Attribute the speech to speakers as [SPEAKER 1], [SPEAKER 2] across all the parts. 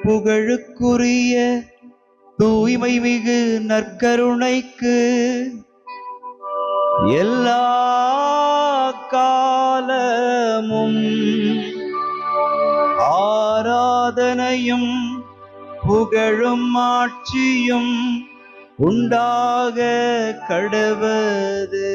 [SPEAKER 1] புகழுக்குரிய தூய்மை மிகு நற்கருணைக்கு எல்லா காலமும் ஆராதனையும் புகழும் ஆட்சியும் உண்டாக கடவது.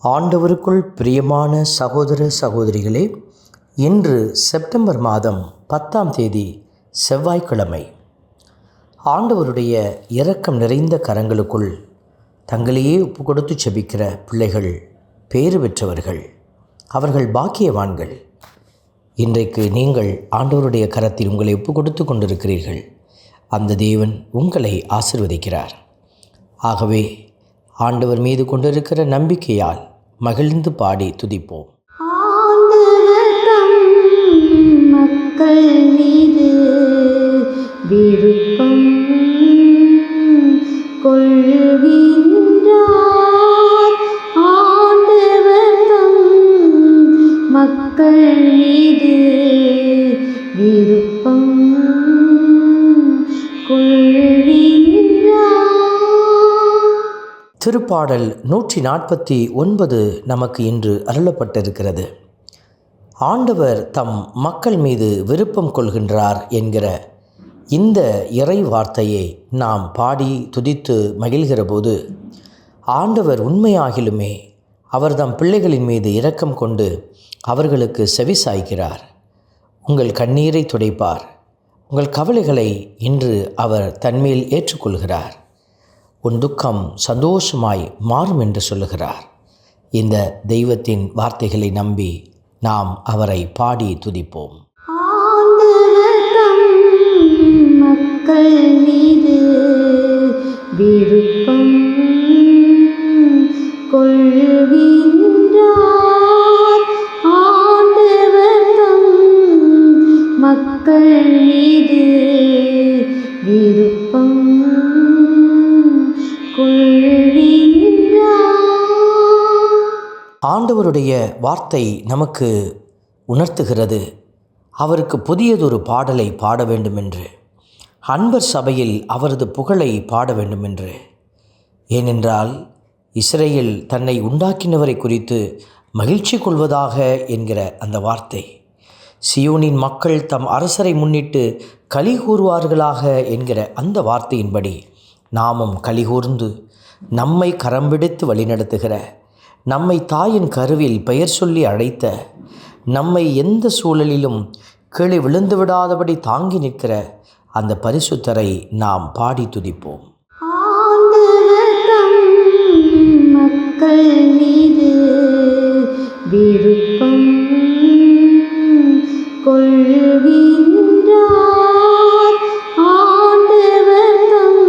[SPEAKER 2] ஆண்டவருக்குள் பிரியமான சகோதர சகோதரிகளே, இன்று செப்டம்பர் மாதம் 10ஆம் தேதி செவ்வாய்க்கிழமை. ஆண்டவருடைய இரக்கம் நிறைந்த கரங்களுக்குள் தங்களையே ஒப்பு கொடுத்து செபிக்கிற பிள்ளைகள் பேறு பெற்றவர்கள், அவர்கள் பாக்கியவான்கள். இன்றைக்கு நீங்கள் ஆண்டவருடைய கரத்தில் உங்களை ஒப்பு கொடுத்து கொண்டிருக்கிறீர்கள். அந்த தேவன் உங்களை ஆசீர்வதிக்கிறார். ஆகவே ஆண்டவர் மீது கொண்டிருக்கிற நம்பிக்கையால் மகிழ்ந்து பாடி துதிப்போம்.
[SPEAKER 3] மக்கள் மீது விருப்பம் கொள்கின்றார். ஆண்டவர் தம் மக்கள் மீது விருப்பம் கொள்கின்றார்.
[SPEAKER 2] திருப்பாடல் 149 நமக்கு இன்று அருளப்பட்டிருக்கிறது. ஆண்டவர் தம் மக்கள் மீது விருப்பம் கொள்கின்றார் என்கிற இந்த இறை வார்த்தையை நாம் பாடி துதித்து மகிழ்கிற போது, ஆண்டவர் உண்மையாகிலுமே அவர் தம் பிள்ளைகளின் மீது இரக்கம் கொண்டு அவர்களுக்கு செவி சாய்க்கிறார். உங்கள் கண்ணீரை துடைப்பார். உங்கள் கவலைகளை இன்று அவர் தன்மேல் ஏற்றுக்கொள்கிறார். உன் துக்கம் சந்தோஷமாய் மாறும் என்று சொல்லுகிறார். இந்த தெய்வத்தின் வார்த்தைகளை நம்பி நாம் அவரை பாடி துதிப்போம்.
[SPEAKER 3] மக்கள் மீது விருப்பம் கொள்கின்றார். ஆண்டவர் தம் மக்கள் மீது விருப்பம்
[SPEAKER 2] ஆண்டவருடைய வார்த்தை நமக்கு உணர்த்துகிறது, அவருக்கு புதியதொரு பாடலை பாட வேண்டுமென்று, அன்பர் சபையில் அவரது புகழை பாட வேண்டுமென்று. ஏனென்றால் இஸ்ரேல் தன்னை உண்டாக்கினவரை குறித்து மகிழ்ச்சி கொள்வதாக என்கிற அந்த வார்த்தை, சியோனின் மக்கள் தம் அரசரை முன்னிட்டு களி கூறுவார்களாக என்கிற அந்த வார்த்தையின்படி நாமும் களிகூர்ந்து நம்மை கரம் பிடித்து வழிநடத்துகிற, நம்மை தாயின் கருவில் பெயர் சொல்லி அழைத்த, நம்மை எந்த சூழலிலும் கீழே விழுந்து விடாதபடி தாங்கி நிற்கிற அந்த பரிசுத்தரை நாம் பாடி துதிப்போம்.
[SPEAKER 3] மக்கள் மீது விருப்பம் கொள்கின்றார். ஆண்டவர் தம்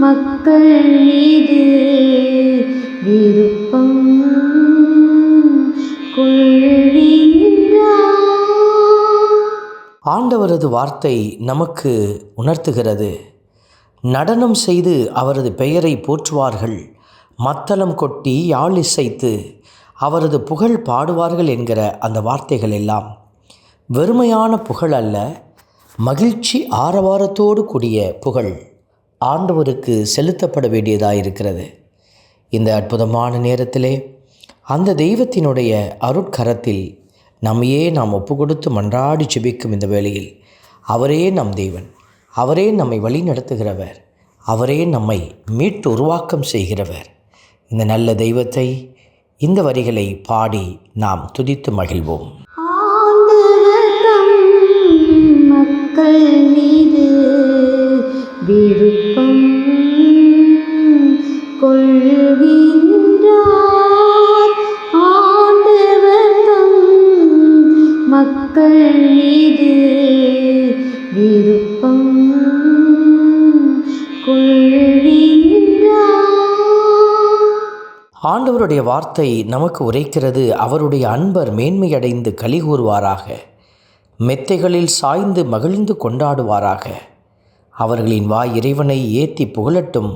[SPEAKER 3] மக்கள் மீது விருப்பம் கொள்கின்றார்.
[SPEAKER 2] ஆண்டவரது வார்த்தை நமக்கு உணர்த்துகிறது, நடனம் செய்து அவரது பெயரை போற்றுவார்கள், மத்தளம் கொட்டி யாழ் இசைத்து அவரது புகழ் பாடுவார்கள் என்கிற அந்த வார்த்தைகள் எல்லாம் வெறுமையான புகழ் அல்ல, மகிழ்ச்சி ஆரவாரத்தோடு கூடிய புகழ் ஆண்டவருக்கு செலுத்தப்பட வேண்டியதாயிருக்கிறது. இந்த அற்புதமான நேரத்திலே அந்த தெய்வத்தினுடைய அருட்கரத்தில் நம்மையே நாம் ஒப்பு கொடுத்து மன்றாடி ஜெபிக்கும் இந்த வேளையில், அவரே நம் தெய்வன், அவரே நம்மை வழி நடத்துகிறவர், அவரே நம்மை மீட்டு உருவாக்கம் செய்கிறவர். இந்த நல்ல தெய்வத்தை, இந்த வரிகளை பாடி நாம் துதித்து மகிழ்வோம்.
[SPEAKER 3] மக்கள் மீது விருப்பம் கொள்கின்றார். ஆண்டவர் தம் மக்கள் மீது விருப்பம் கொள்கின்றார்.
[SPEAKER 2] ஆண்டவருடைய வார்த்தை நமக்கு உரைக்கிறது, அவருடைய அன்பர் மேன்மையடைந்து களி கூறுவாராக, மெத்தைகளில் சாய்ந்து மகிழ்ந்து கொண்டாடுவாராக, அவர்களின் வாய் இறைவனை ஏத்தி புகழட்டும்.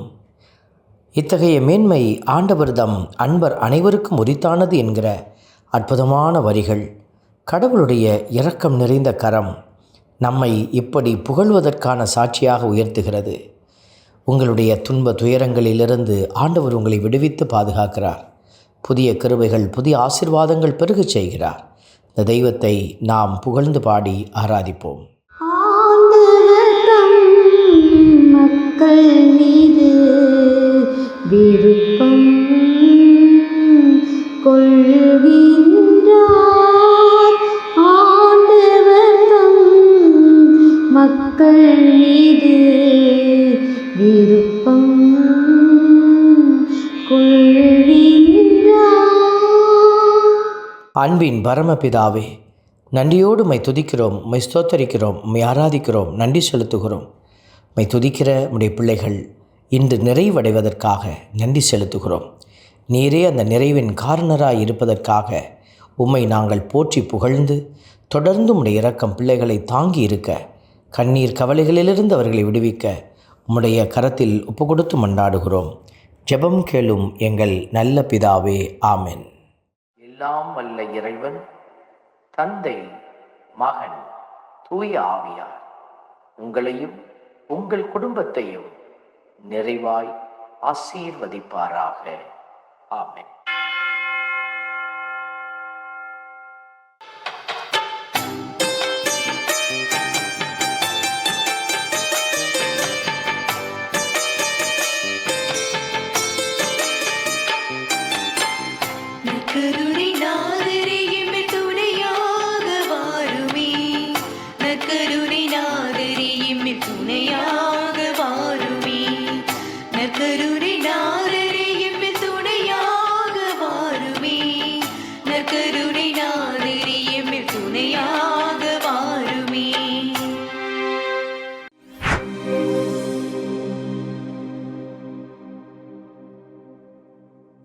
[SPEAKER 2] இத்தகைய மேன்மை ஆண்டவர்தம் அன்பர் அனைவருக்கும் உரித்தானது என்கிற அற்புதமான வரிகள், கடவுளுடைய இரக்கம் நிறைந்த கரம் நம்மை இப்படி புகழ்வதற்கான சாட்சியாக உயர்த்துகிறது. உங்களுடைய துன்ப துயரங்களிலிருந்து ஆண்டவர் உங்களை விடுவித்து பாதுகாக்கிறார். புதிய கிருபைகள், புதிய ஆசீர்வாதங்கள் பெருகச் செய்கிறார். இந்த தெய்வத்தை நாம் புகழ்ந்து பாடி ஆராதிப்போம்.
[SPEAKER 3] ஆண்டவர் தம் மக்கள் மீது விருப்பம் கொள்கின்றார். ஆண்டவர் தம் மக்கள் மீது விருப்பம் கொள்கின்றார்.
[SPEAKER 2] அன்பின் பரமபிதாவே, நன்றியோடு உம்மை துதிக்கிறோம், உம்மை ஸ்தோத்தரிக்கிறோம், உம்மை ஆராதிக்கிறோம், நன்றி செலுத்துகிறோம். உம்மை துதிக்கிற உம்முடைய பிள்ளைகள் இன்று நிறைவடைவதற்காக நன்றி செலுத்துகிறோம். நீரே அந்த நிறைவின் காரணராய் இருப்பதற்காக உம்மை நாங்கள் போற்றி புகழ்ந்து, தொடர்ந்து உம்முடைய இரக்கம் பிள்ளைகளை தாங்கி இருக்க, கண்ணீர் கவலைகளிலிருந்து அவர்களை விடுவிக்க உம்முடைய கரத்தில் ஒப்பு கொடுத்து மன்றாடுகிறோம். ஜெபம் கேளும் எங்கள் நல்ல பிதாவே, ஆமென். எல்லாம் வல்ல இறைவன் தந்தை, மகன், தூய ஆவியார் உங்களையும் உங்கள் குடும்பத்தையும் நிறைவாய் ஆசீர்வதிப்பாராக. ஆமென்.
[SPEAKER 4] கருணை நாதே